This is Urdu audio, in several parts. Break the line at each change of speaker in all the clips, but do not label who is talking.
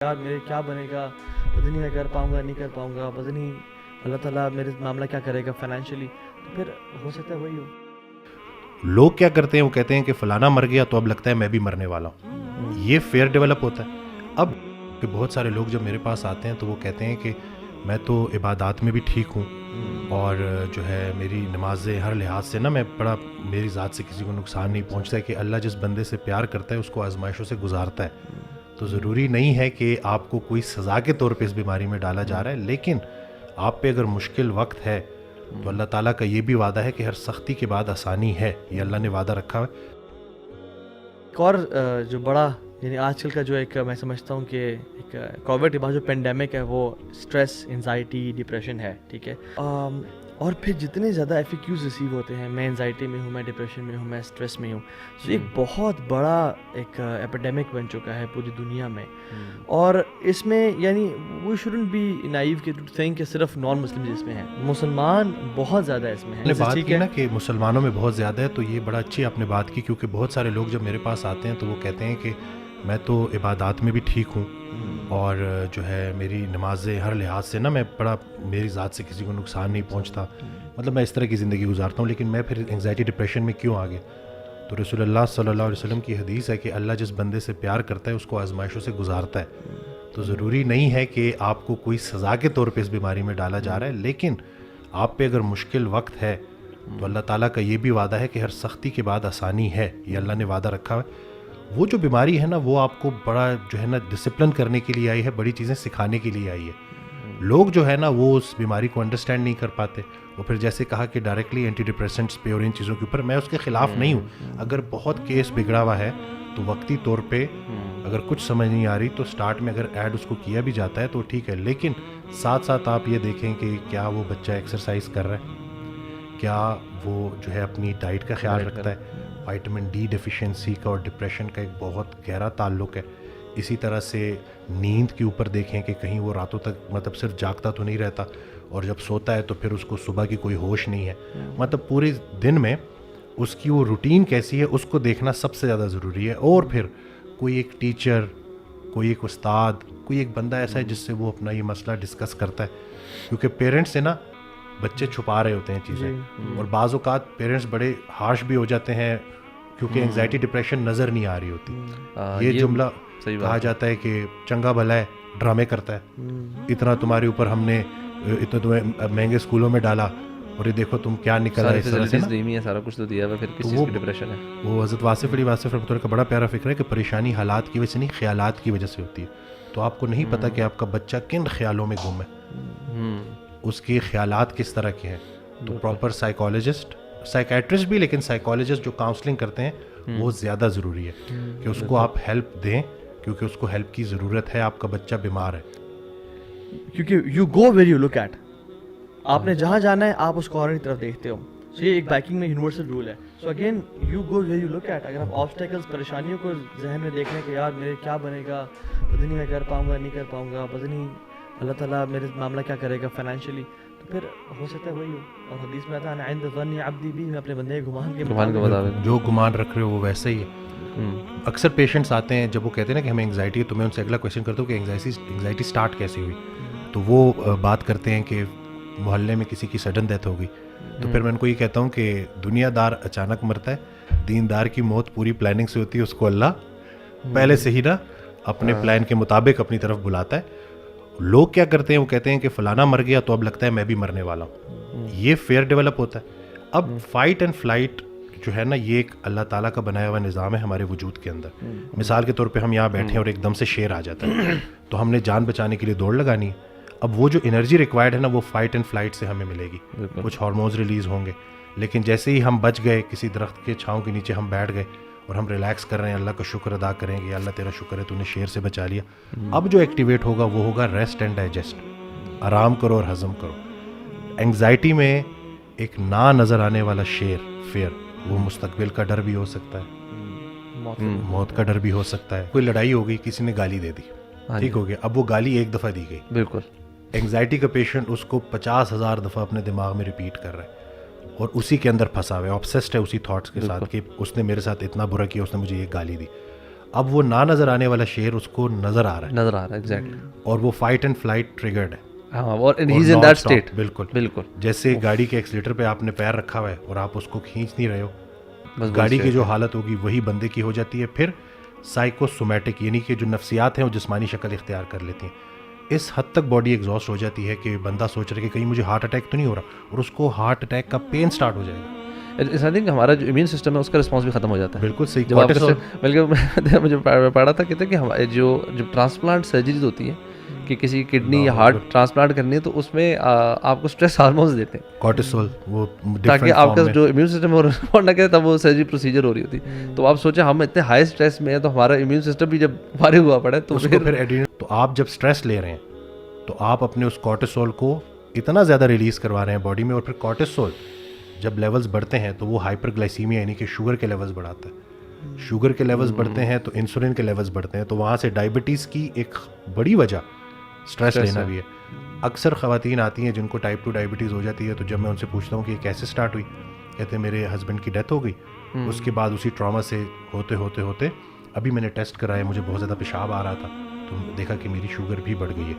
یار میرے کیا بنے گا، پتہ نہیں میں کر پاؤں گا نہیں کر پاؤں گا، پتہ نہیں اللہ تعالیٰ میرے معاملہ کیا کرے گا فائنینشلی. تو پھر ہو سکتا ہے وہی ہو.
لوگ کیا کرتے ہیں، وہ کہتے ہیں کہ فلانا مر گیا تو اب لگتا ہے میں بھی مرنے والا ہوں. یہ فیئر ڈیولپ ہوتا ہے. اب کہ بہت سارے لوگ جب میرے پاس آتے ہیں تو وہ کہتے ہیں کہ میں تو عبادات میں بھی ٹھیک ہوں اور جو ہے میری نمازیں ہر لحاظ سے نا میں بڑا میری ذات سے کسی کو نقصان نہیں پہنچتا ہے. کہ اللہ جس بندے سے پیار کرتا ہے اس کو آزمائشوں سے گزارتا ہے. تو ضروری نہیں ہے کہ آپ کو کوئی سزا کے طور پہ اس بیماری میں ڈالا جا رہا ہے، لیکن آپ پہ اگر مشکل وقت ہے تو اللہ تعالیٰ کا یہ بھی وعدہ ہے کہ ہر سختی کے بعد آسانی ہے. یہ اللہ نے وعدہ رکھا ہے.
ایک اور جو بڑا یعنی آج کل کا جو ایک میں سمجھتا ہوں کہ ایک کووڈ کے بعد جو پینڈیمک ہے وہ اسٹریس، انزائٹی، ڈپریشن ہے. ٹھیک ہے. اور پھر جتنے زیادہ ایف کیوز ریسیو ہوتے ہیں، میں انزائٹی میں ہوں، میں ڈپریشن میں ہوں، میں اسٹریس میں ہوں، تو ایک بہت بڑا ایک ایپیڈیمک بن چکا ہے پوری دنیا میں. اور اس میں یعنی وی شوڈنٹ بی نائیو کہ ٹو تھنک کہ صرف نان مسلم اس میں ہیں، مسلمان بہت زیادہ اس میں ہیں.
نے بات کی نا کہ مسلمانوں میں بہت زیادہ ہے، تو یہ بڑا اچھی آپ نے بات کی، کیونکہ بہت سارے لوگ جب میرے پاس آتے ہیں تو وہ کہتے ہیں کہ میں تو عبادات میں بھی ٹھیک ہوں اور جو ہے میری نمازیں ہر لحاظ سے نا میں بڑا میری ذات سے کسی کو نقصان نہیں پہنچتا، مطلب میں اس طرح کی زندگی گزارتا ہوں، لیکن میں پھر انگزائٹی ڈپریشن میں کیوں آ گیا؟ تو رسول اللہ صلی اللہ علیہ وسلم کی حدیث ہے کہ اللہ جس بندے سے پیار کرتا ہے اس کو آزمائشوں سے گزارتا ہے. تو ضروری نہیں ہے کہ آپ کو کوئی سزا کے طور پہ اس بیماری میں ڈالا جا رہا ہے، لیکن آپ پہ اگر مشکل وقت ہے تو اللہ تعالیٰ کا یہ بھی وعدہ ہے کہ ہر سختی کے بعد آسانی ہے. یہ اللہ نے وعدہ رکھا ہے. وہ جو بیماری ہے نا وہ آپ کو بڑا جو ہے نا ڈسپلن کرنے کے لیے آئی ہے، بڑی چیزیں سکھانے کے لیے آئی ہے. لوگ جو ہے نا وہ اس بیماری کو انڈرسٹینڈ نہیں کر پاتے. وہ پھر جیسے کہا کہ ڈائریکٹلی اینٹی ڈپریسنٹس پہ اور ان چیزوں کے اوپر میں اس کے خلاف نہیں ہوں. اگر بہت کیس بگڑا ہوا ہے تو وقتی طور پہ اگر کچھ سمجھ نہیں آ رہی تو سٹارٹ میں اگر ایڈ اس کو کیا بھی جاتا ہے تو ٹھیک ہے، لیکن ساتھ ساتھ آپ یہ دیکھیں کہ کیا وہ بچہ ایکسرسائز کر رہا ہے، کیا وہ جو ہے اپنی ڈائٹ کا خیال رکھتا ہے. وائٹامن ڈی ڈیفیشینسی کا اور ڈپریشن کا ایک بہت گہرا تعلق ہے. اسی طرح سے نیند کے اوپر دیکھیں کہ کہیں وہ راتوں تک مطلب صرف جاگتا تو نہیں رہتا اور جب سوتا ہے تو پھر اس کو صبح کی کوئی ہوش نہیں ہے. مطلب پورے دن میں اس کی وہ روٹین کیسی ہے اس کو دیکھنا سب سے زیادہ ضروری ہے. اور پھر کوئی ایک ٹیچر، کوئی ایک استاد، کوئی ایک بندہ ایسا ہے جس سے وہ اپنا یہ مسئلہ ڈسکس کرتا ہے، کیونکہ پیرنٹس سے نا بچے چھپا رہے ہوتے ہیں چیزیں اور بعض اوقات پیرنٹس بڑے ہارش بھی ہو جاتے ہیں کیونکہ انگزائٹی ڈپریشن نظر نہیں آ رہی ہوتی. یہ جملہ کہا جاتا ہے کہ چنگا بھلا ہے ڈرامے کرتا ہے، اتنا تمہارے اوپر ہم نے اتنے تمہیں مہنگے اسکولوں میں ڈالا اور یہ دیکھو تم کیا نکل رہا ہے،
سارا کچھ تو دیا ہوا، پھر کس چیز کی ڈپریشن ہے. وہ
حضرت واصف علی واصف رحمۃ اللہ کا بڑا پیارا فکر ہے کہ پریشانی حالات کی وجہ سے نہیں، خیالات کی وجہ سے ہوتی ہے. تو آپ کو نہیں پتا کہ آپ کا بچہ کن خیالوں میں گم ہے، اس کے خیالات کس طرح کے ہیں. تو پراپر سائیکالوجسٹ، سائیکیٹرسٹ بھی، لیکن سائیکالوجسٹ جو کاؤنسلنگ کرتے ہیں وہ زیادہ ضروری ہے کہ اس کو آپ ہیلپ دیں، کیونکہ اس کو ہیلپ کی ضرورت ہے. آپ کا بچہ بیمار ہے،
کیونکہ you go where you look at. آپ نے جہاں جانا ہے آپ اس کارنر کی طرف دیکھتے ہو. سو یہ ایک بائکنگ میں یونیورسل رول ہے. So again you go where you look at. اگر آپ آبسٹیکلس، پریشانیوں کو ذہن میں دیکھ لیں کہ یار میرے کیا بنے گا، پتہ نہیں میں کر پاؤں گا نہیں کر پاؤں گا، پتہ نہیں اللہ تعالیٰ میرے معاملہ کیا کرے گا فائنینشلی، تو پھر ہو سکتا ہے وہی ہو. اور حدیث میں آتا ہے عند ظن عبدی بی، میں اپنے بندے کے گمان کے
مطابق
جو گمان رکھ رہے ہو وہ ویسا ہی ہے. اکثر پیشنٹس آتے ہیں جب وہ کہتے ہیں نا کہ ہمیں انگزائٹی ہے، تو میں ان سے اگلا کویشچن کرتا ہوں کہ انگزائٹی سٹارٹ کیسے ہوئی. تو وہ بات کرتے ہیں کہ محلے میں کسی کی سڈن ڈیتھ ہو گئی. تو پھر میں ان کو یہ کہتا ہوں کہ دنیا دار اچانک مرتا ہے، دیندار کی موت پوری پلاننگ سے ہوتی ہے، اس کو اللہ پہلے سے ہی نا اپنے پلان کے مطابق اپنی طرف بلاتا ہے. لوگ کیا کرتے ہیں، وہ کہتے ہیں کہ فلانا مر گیا تو اب لگتا ہے میں بھی مرنے والا ہوں. یہ فیئر ڈیولپ ہوتا ہے. اب فائٹ اینڈ فلائٹ جو ہے نا یہ ایک اللہ تعالیٰ کا بنایا ہوا نظام ہے ہمارے وجود کے اندر. مثال کے طور پہ ہم یہاں بیٹھے ہیں اور ایک دم سے شیر آ جاتا ہے تو ہم نے جان بچانے کے لیے دوڑ لگانی ہے. اب وہ جو انرجی ریکوائرڈ ہے نا وہ فائٹ اینڈ فلائٹ سے ہمیں ملے گی. کچھ ہارمونز ریلیز ہوں گے، لیکن جیسے ہی ہم بچ گئے، کسی درخت کے چھاؤں کے نیچے ہم بیٹھ گئے اور ہم ریلیکس کر رہے ہیں، اللہ کا شکر ادا کریں گے، اللہ تیرا شکر ہے تو نے شیر سے بچا لیا. اب جو ایکٹیویٹ ہوگا وہ ہوگا ریسٹ اینڈ ڈائجسٹ. آرام کرو اور ہضم کرو. انگزائٹی میں ایک نہ نظر آنے والا شیر، فیئر، وہ مستقبل کا ڈر بھی ہو سکتا ہے، موت کا ڈر بھی ہو سکتا ہے. کوئی لڑائی ہو گئی، کسی نے گالی دے دی، ٹھیک ہو گیا، اب وہ گالی ایک دفعہ دی گئی،
بالکل
انگزائٹی کا پیشنٹ اس کو 50,000 دفعہ اپنے دماغ میں ریپیٹ کر رہا ہے اور اسی کے اندر پھنسا ہوا ہے، آبسیسڈ ہے اسی تھاٹس کے ساتھ کہ اس نے میرے ساتھ اتنا برا کیا، اس نے مجھے یہ گالی دی. اب وہ نہ نظر آنے والا شیر اس کو نظر آ رہا ہے
ایگزیکٹلی.
اور وہ فائٹ اینڈ فلائٹ ٹریگرڈ ہے.
ہاں, اور ہی از ان دیٹ اسٹیٹ.
بالکل جیسے گاڑی کے ایکسیلیٹر پہ آپ نے پیر رکھا ہوا ہے اور آپ اس کو کھینچ نہیں رہے ہو, گاڑی کی جو حالت ہوگی وہی بندے کی ہو جاتی ہے. پھر سائیکوسومیٹک یعنی کہ جو نفسیات ہیں وہ جسمانی شکل اختیار کر لیتی ہیں. اس حد تک باڈی ایگزاسٹ ہو جاتی ہے کہ بندہ سوچ رہا ہے کہ کہیں مجھے ہارٹ اٹیک تو نہیں ہو رہا, اور اس کو ہارٹ اٹیک کا پین سٹارٹ ہو جائے گا.
آئی تھنک ہمارا جو امیون سسٹم ہے اس کا رسپانس بھی ختم ہو جاتا ہے.
بالکل صحیح.
بلکہ مجھے پڑھا تھا کہتے ہیں کہ جو ٹرانسپلانٹ سرجریز ہوتی ہیں کہ کسی کڈنی یا ہارٹ ٹرانسپلانٹ کرنی ہے تو اس میں آپ کو اسٹریس ہارمونس دیتے ہیں,
کورٹیسول, وہ
تاکہ آپ کا جو امیون سسٹم وہ رسپونڈ نہ کرے تب وہ سرجری پروسیجر ہو رہی ہوتی. تو آپ سوچیں ہم اتنے ہائی اسٹریس میں ہیں تو ہمارا امیون سسٹم بھی جب فارغ ہوا پڑا ہے تو
پھر تو آپ جب اسٹریس لے رہے ہیں تو آپ اپنے اس کورٹیسول کو اتنا زیادہ ریلیز کروا رہے ہیں باڈی میں, اور پھر کورٹیسول جب لیولز بڑھتے ہیں تو وہ ہائپر گلائسیمیا یعنی کہ شوگر کے لیولز بڑھاتا ہے. شوگر کے لیولز بڑھتے ہیں تو انسولین کے لیولز بڑھتے ہیں, تو وہاں سے ڈائبٹیز کی ایک بڑی وجہ اسٹریس لینا بھی ہے. اکثر خواتین آتی ہیں جن کو ٹائپ 2 ڈائبٹیز ہو جاتی ہے, تو جب میں ان سے پوچھتا ہوں کہ یہ کیسے اسٹارٹ ہوئی, کہتے ہیں میرے ہسبینڈ کی ڈیتھ ہو گئی, اس کے بعد اسی ٹراما سے ہوتے ابھی میں نے ٹیسٹ کرایا, مجھے بہت زیادہ پیشاب آ رہا تھا تو دیکھا کہ میری شوگر بھی بڑھ گئی ہے.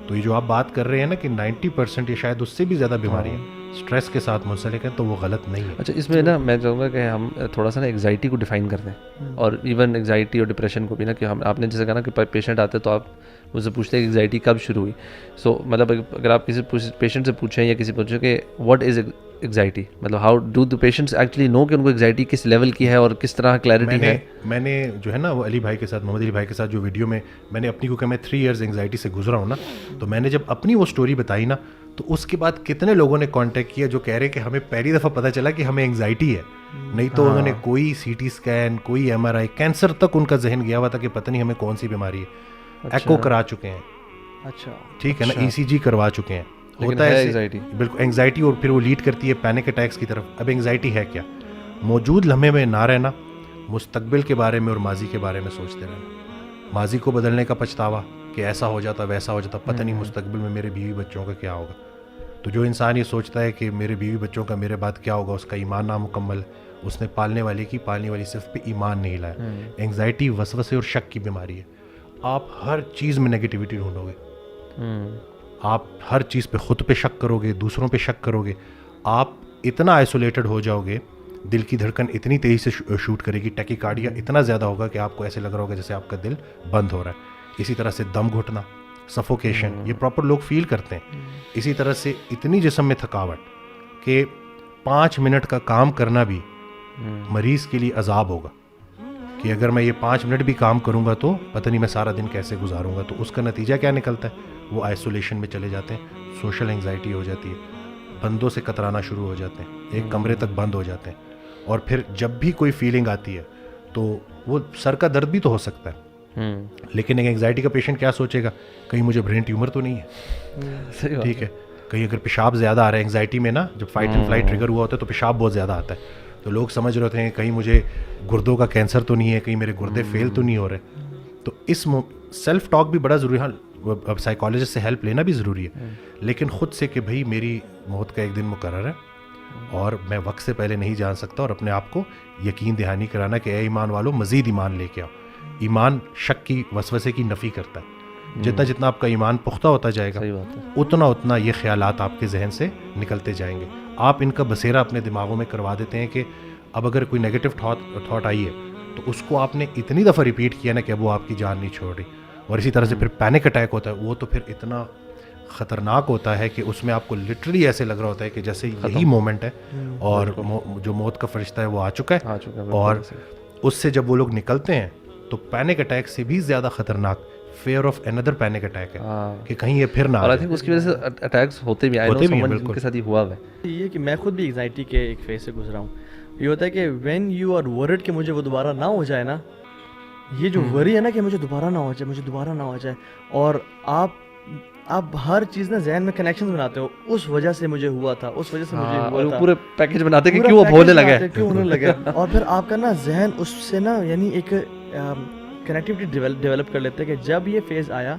تو یہ جو آپ بات کر رہے ہیں نا کہ 90% یا شاید اس سے بھی زیادہ بیماری ہے اسٹریس کے ساتھ منسلک ہے, تو وہ غلط نہیں ہے.
اچھا, اس میں نا میں چاہوں گا کہ ہم تھوڑا سا نا ایگزائٹی کو ڈیفائن کر دیں, اور ایون ایگزائٹی اور ڈپریشن کو بھی نا, کہ آپ نے جیسے کہا نا کہ پیشنٹ آتے تو آپ مجھ سے پوچھتے ہیں کہ ایگزائٹی کب شروع ہوئی. سو مطلب اگر آپ کسی پیشنٹ سے پوچھیں یا کسی پوچھیں کہ واٹ از ایگزائٹی, مطلب how do the patients actually know کہ ان کو ایگزائٹی کس لیول کی ہے اور کس طرح کلیئرٹی ہے.
میں نے جو ہے نا وہ علی بھائی کے ساتھ, محمد علی بھائی کے ساتھ جو ویڈیو میں نے اپنی کو کہ میں 3 ایئرز انگزائٹی سے گزرا ہوں نا, تو میں نے جب اپنی وہ اسٹوری بتائی نا تو اس کے بعد کتنے لوگوں نے کانٹیکٹ کیا جو کہہ رہے کہ ہمیں پہلی دفعہ پتہ چلا کہ ہمیں انگزائٹی ہے, نہیں تو انہوں نے کوئی سی ٹی اسکین, کوئی MRI, کینسر تک ان کا ذہن گیا ہوا تھا کہ پتہ نہیں ہمیں کون سی بیماری ہے. ایکو کرا چکے ہیں,
اچھا
ٹھیک ہے نا, ECG کروا چکے ہیں. ہوتا ہے انگزائٹی, بالکل انگزائٹی, اور پھر وہ لیڈ کرتی ہے پینک اٹیکس کی طرف. اب انگزائٹی ہے کیا؟ موجود لمحے میں نہ رہنا, مستقبل کے بارے میں اور ماضی کے بارے میں سوچتے رہنا, ماضی کو بدلنے کا پچھتاوا کہ ایسا ہو جاتا ویسا ہو جاتا, پتہ نہیں مستقبل میں میرے بیوی بچوں کا کیا ہوگا. تو جو انسان یہ سوچتا ہے کہ میرے بیوی بچوں کا میرے بعد کیا ہوگا, اس کا ایمان نامکمل, اس نے پالنے والی صرف پہ ایمان نہیں لایا. انگزائٹی وسوسے اور شک کی بیماری ہے. آپ ہر چیز میں نگیٹیوٹی ڈھونڈو گے, آپ ہر چیز پہ خود پہ شک کرو گے, دوسروں پہ شک کرو گے, آپ اتنا آئسولیٹڈ ہو جاؤ گے, دل کی دھڑکن اتنی تیزی سے شوٹ کرے گی, ٹیکیکارڈیا اتنا زیادہ ہوگا کہ آپ کو ایسے لگ رہا ہوگا جیسے آپ کا دل بند ہو رہا ہے. اسی طرح سے دم گھٹنا, سفوکیشن, یہ پراپر لوگ فیل کرتے ہیں. اسی طرح سے اتنی جسم میں تھکاوٹ کہ 5 منٹ کا کام کرنا بھی مریض کے لیے عذاب ہوگا, کہ اگر میں یہ 5 منٹ بھی کام کروں گا تو پتہ نہیں میں سارا دن کیسے گزاروں گا. تو اس کا نتیجہ کیا نکلتا ہے, وہ آئسولیشن میں چلے جاتے ہیں, سوشل انگزائٹی ہو جاتی ہے, بندوں سے کترانا شروع ہو جاتے ہیں, ایک کمرے تک بند ہو جاتے ہیں. اور پھر جب بھی کوئی فیلنگ آتی ہے تو وہ سر کا درد بھی تو ہو سکتا ہے, لیکن ایک انگزائٹی کا پیشنٹ کیا سوچے گا, کہیں مجھے برین ٹیومر تو نہیں ہے, ٹھیک ہے, کہیں اگر پیشاب زیادہ آ رہا ہے انگزائٹی میں نا, جب فائٹ اینڈ فلائٹ ٹریگر ہوا ہوتا ہے تو پیشاب بہت زیادہ آتا ہے, تو لوگ سمجھ رہے ہوتے ہیں کہیں مجھے گردوں کا کینسر تو نہیں ہے, کہیں میرے گردے فیل تو نہیں ہو رہے. تو اس سیلف ٹاک بھی بڑا ضروری ہے. اب سائیکالوجسٹ سے ہیلپ لینا بھی ضروری ہے, لیکن خود سے کہ بھائی میری موت کا ایک دن مقرر ہے اور میں وقت سے پہلے نہیں جان سکتا, اور اپنے آپ کو یقین دہانی کرانا کہ اے ایمان والو مزید ایمان لے کے آؤ. ایمان شک کی وسوسے کی نفی کرتا ہے. جتنا آپ کا ایمان پختہ ہوتا جائے گا اتنا یہ خیالات آپ کے ذہن سے نکلتے جائیں گے. آپ ان کا بسیرا اپنے دماغوں میں کروا دیتے ہیں کہ اب اگر کوئی نیگیٹو تھاٹ آئی ہے تو اس کو آپ نے اتنی دفعہ ریپیٹ کیا نا کہ اب وہ آپ کی جان نہیں چھوڑ رہی. اور اسی طرح سے پھر پینک اٹیک ہوتا ہے, وہ تو پھر اتنا خطرناک ہوتا ہے کہ اس میں آپ کو لٹرلی ایسے لگ رہا ہوتا ہے کہ جیسے یہی مومنٹ ہے اور جو موت کا فرشتہ ہے وہ آ چکا ہے. اور اس سے جب وہ لوگ نکلتے ہیں تو پینک اٹیک سے بھی زیادہ خطرناک fear of another panic attack ہے کہ کہیں یہ پھر نہ آ جائے.
اس کی وجہ سے اٹیکس ہوتے بھی ان کے ساتھ ہی ہوا ہے.
یہ کہ میں خود بھی انگزائٹی کے ایک فیز سے گزرا ہوں. یہ ہوتا ہے کہ وین یو آر ورڈ کہ مجھے وہ دوبارہ نہ ہو جائے نا, یہ جو وری ہے نا کہ مجھے دوبارہ نہ ہو جائے, اور آپ ہر چیز نا ذہن میں کنیکشن بناتے ہو, اس وجہ سے مجھے ہوا تھا, اس وجہ سے مجھے ہوا تھا,
پورے پیکج بناتے کہ کیوں وہ ہونے لگا.
اور پھر آپ کا نا ذہن اس سے نا یعنی ایک کنیکٹیوٹی ڈیولپ کر لیتے ہیں کہ جب یہ فیز آیا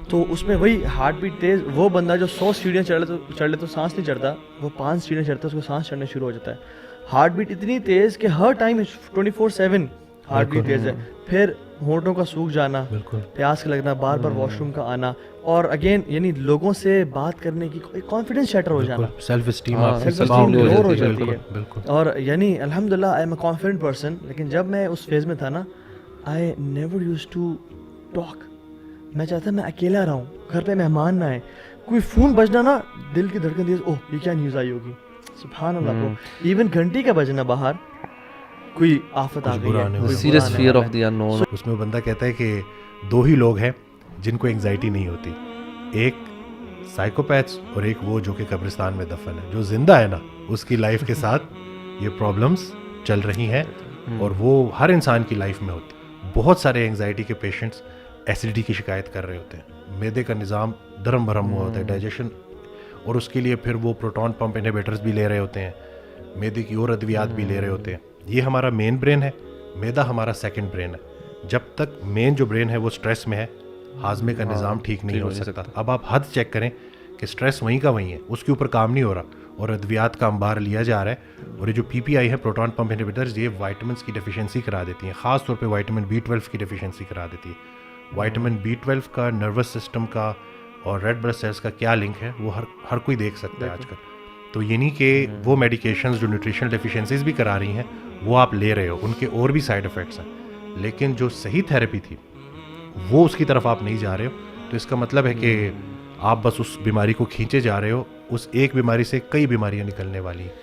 تو اس میں وہی ہارٹ بیٹ تیز, وہ بندہ جو 100 سیڑھیاں چڑھ لے تو سانس نہیں چڑھتا, وہ 5 سیڑھیاں چڑھتا ہے اس کو سانس چڑھنا شروع ہو جاتا ہے. ہارٹ بیٹ اتنی تیز کہ ہر ٹائم 24/7 ہارٹ بیٹ تیز ہے, پھر ہونٹوں کا سوکھ جانا,
بالکل
پیاس کا لگنا, بار بار واش روم کا آنا, اور اگین یعنی لوگوں سے بات کرنے کی کانفیڈنس شیٹر ہو جانا,
self esteem
self esteem low ہو جاتی ہے.
بالکل.
اور یعنی الحمدللہ I am a confident person, لیکن جب میں اس فیز میں تھا نا, I never use to talk. میں چاہتا میں اکیلا رہا ہوں, گھر پہ مہمان نہ آئے, کوئی فون بجنا نا دل کی دھڑکن تیز, اوہ یہ کیا نیوز آئی ہوگی, سبحان اللہ کو. ایون گھنٹی کا بجنا باہر, کوئی آفت آ گئی ہے,
serious fear of the unknown.
اس میں بندہ کہتا ہے کہ 2 ہی لوگ ہیں جن کو انگزائٹی نہیں ہوتی, ایک سائیکوپیتھس اور ایک وہ جو کہ قبرستان میں دفن ہے. جو زندہ ہے نا اس کی لائف کے ساتھ یہ پرابلمس چل رہی ہیں, اور وہ ہر انسان کی لائف میں ہوتی. بہت سارے انگزائٹی کے پیشنٹس ایسیڈیٹی کی شکایت کر رہے ہوتے ہیں, معدے کا نظام دھرم بھرم ہوا ہوتا ہے, ڈائجیشن, اور اس کے لیے پھر وہ پروٹون پمپ انہیبیٹرز بھی لے رہے ہوتے ہیں, معدے کی اور ادویات بھی لے رہے ہوتے ہیں. یہ ہمارا مین برین ہے, معدہ ہمارا سیکنڈ برین ہے. جب تک مین جو برین ہے وہ سٹریس میں ہے, ہاضمے کا نظام ٹھیک نہیں ہو سکتا. اب آپ حد چیک کریں کہ سٹریس وہیں کا وہیں ہے, اس کے اوپر کام نہیں ہو رہا, اور ادویات کا انبار لیا جا رہا ہے. اور یہ جو پی پی آئی ہے, پروٹون پمپ انہیبیٹرز, یہ وائٹامنس کی ڈیفیشنسی کرا دیتی ہیں, خاص طور پہ وائٹامن B12 کی ڈیفیشنسی کرا دیتی ہے. وائٹامن B12 کا نروس سسٹم کا اور ریڈ بلڈ سیلز کا کیا لنک ہے وہ ہر کوئی دیکھ سکتا ہے آج کل. تو یعنی کہ وہ میڈیکیشنز جو نیوٹریشنل ڈیفیشنسیز بھی کرا رہی ہیں وہ آپ لے رہے ہو, ان کے اور بھی سائڈ افیکٹس ہیں, لیکن جو صحیح تھیراپی تھی وہ اس کی طرف آپ نہیں جا رہے ہو. تو اس کا مطلب ہے کہ آپ بس اس بیماری کو کھینچے جا رہے ہو, اس ایک بیماری سے کئی بیماریاں نکلنے والی ہیں.